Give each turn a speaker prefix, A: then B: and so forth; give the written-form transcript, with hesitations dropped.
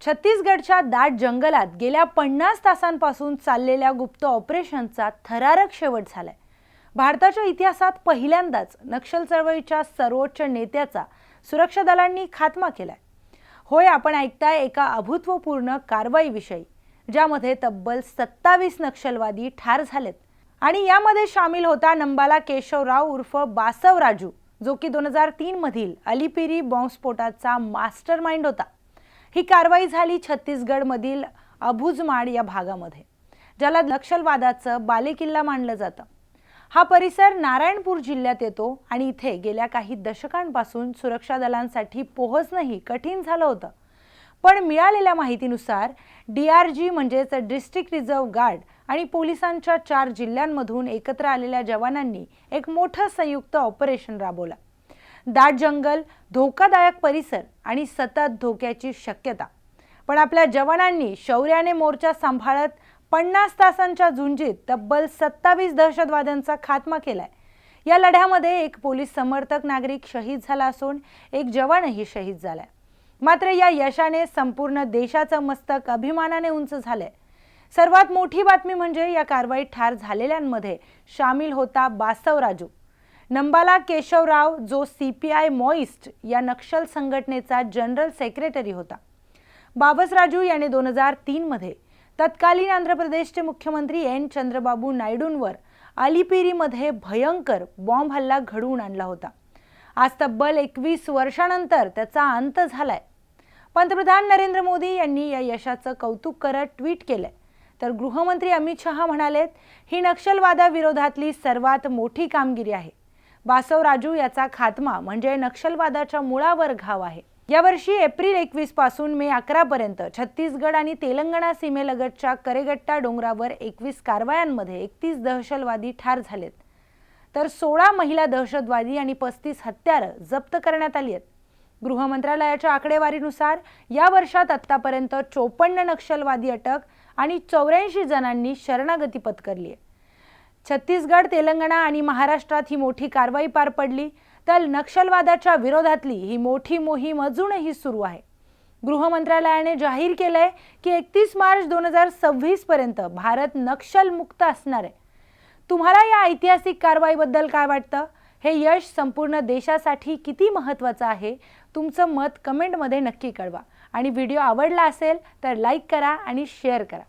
A: छत्तीसगडच्या दाट जंगलात गेल्या 50 तासांपासून चाललेल्या गुप्त ऑपरेशनचा थरारक शेवट झालाय। भारताच्या इतिहासात पहिल्यांदाच नक्षल चळवळीच्या सर्वोच्च नेत्याचा सुरक्षा दलांनी खात्मा केलाय। होय, आपण ऐकताय एका अभूतपूर्व कारवाईविषयी, ज्यामध्ये तब्बल 27 नक्षलवादी ठार झालेत आणि यामध्ये सामील होता नंबाला केशवराव उर्फ बासव राजू, जो की 2003 मधील अलिपिरी बॉम्बस्फोटाचा मास्टरमाइंड होता। ही कारवाई झाली छत्तीसगडमधील अबुझमाड या भागामध्ये, ज्याला नक्षलवादाचं बालेकिल्ला मानलं जातं। हा परिसर नारायणपूर जिल्ह्यात येतो आणि इथे गेल्या काही दशकांपासून सुरक्षा दलांसाठी पोहोचणंही कठीण झालं होतं। पण मिळालेल्या माहितीनुसार DRG म्हणजेच डिस्ट्रिक्ट रिझर्व्ह गार्ड आणि पोलिसांच्या 4 जिल्ह्यांमधून एकत्र आलेल्या जवानांनी एक मोठं संयुक्त ऑपरेशन राबवलं। दाट जंगल, धोकादायक परिसर आणि सतत धोक्याची शक्यता, पण आपल्या जवानांनी शौर्याने मोर्चा सांभाळत 50 तासांच्या झुंजीत तब्बल 27 दहशतवाद्यांचा खात्मा केलाय। या लढ्यामध्ये एक पोलीस समर्थक नागरिक शहीद झाला असून एक जवानही शहीद झालाय। मात्र या यशाने संपूर्ण देशाचं मस्तक अभिमानाने उंच झालंय। सर्वात मोठी बातमी म्हणजे या कारवाईत ठार झालेल्यांमध्ये सामील होता बासव राजू, नंबाला केशवराव, जो CPI मॉइस्ट या नक्षल संघटनेचा जनरल सेक्रेटरी होता। बाबस राजू याने 2003 मध्ये तत्कालीन आंध्र प्रदेशचे मुख्यमंत्री N चंद्रबाबू नायडूंवर अलिपिरीमध्ये भयंकर बॉम्ब हल्ला घडवून आणला होता। आज तब्बल 21 वर्षांनंतर त्याचा अंत झालाय। पंतप्रधान नरेंद्र मोदी यांनी या यशाचं कौतुक करत ट्विट केलंय, तर गृहमंत्री अमित शहा म्हणालेत, ही नक्षलवादाविरोधातली सर्वात मोठी कामगिरी आहे। बासव राजू याचा खात्मा म्हणजे नक्षलवादाच्या मुळावर घाव आहे। यावर्षी एप्रिल 21 पासून मे 11 पर्यंत छत्तीसगड आणि तेलंगणा सीमेलगतच्या करेगट्टा डोंगरावर 21 कारवायांमध्ये 31 दहशतवादी ठार झालेत, तर 16 महिला दहशतवादी आणि 35 हत्यारं जप्त करण्यात आली आहेत। गृह मंत्रालयाच्या आकडेवारीनुसार या वर्षात आतापर्यंत 54 नक्षलवादी अटक आणि 84 जणांनी शरणागती पत्करली आहे। छत्तीसगड, तेलंगणा आणि महाराष्ट्रात ही मोठी कारवाई पार पडली, तर नक्षलवादाच्या विरोधातली ही मोठी मोहीम अजूनही सुरू आहे। गृह मंत्रालयाने जाहीर केलंय की 31 मार्च 2026 पर्यंत भारत नक्षल मुक्त असणार आहे। तुम्हाला या ऐतिहासिक कारवाईबद्दल काय वाटतं? हे यश संपूर्ण देशासाठी किती महत्त्वाचं आहे? तुमचं मत कमेंटमध्ये नक्की कळवा आणि व्हिडिओ आवडला असेल तर लाईक करा आणि शेअर करा।